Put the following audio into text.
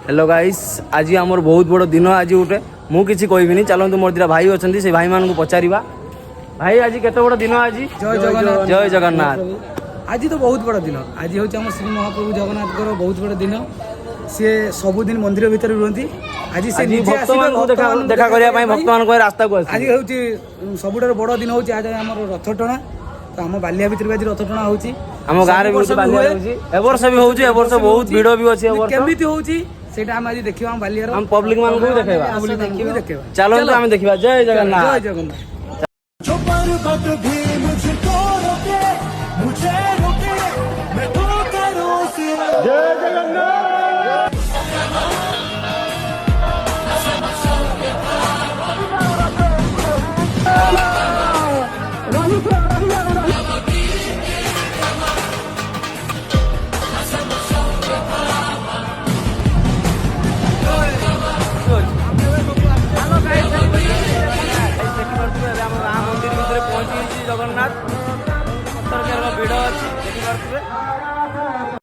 Hello guys, आज आमर बहुत बड़ दिन। आज गोटे मु किसी कहबिनी, चलतु मोर दिटा भाई अच्छा से भाई मान को पचारा। भाई आज केते बड़ दिन? आज जय जगन्नाथ। जय जगन्नाथ। आज तो बहुत बड़ दिन। आज हूँ आम श्री महाप्रभु जगन्नाथ बहुत बड़ दिन। सी सबुदिन मंदिर भीतर रुहति। आज से भक्त देखा करने भक्त मान रास्ता को आज हूँ सब बड़ दिन। हूँ आज आम रथ टଣା तो आम बालिया भीतर आज रथ टଣା होची। आम गाँव में वर्ष भी होची, वर्ष बहुत भीड़ भी अच्छी। केमिति होची सेटा हम आज देखिबा। हम बालिया हम पब्लिक मान को देखा। चलो आम देखा। जय जगन्नाथ। जय जगन्नाथ। जय जगन्नाथ। मंदिर भितर पहुंची जगन्नाथ भिड़ अच्छी देखिए।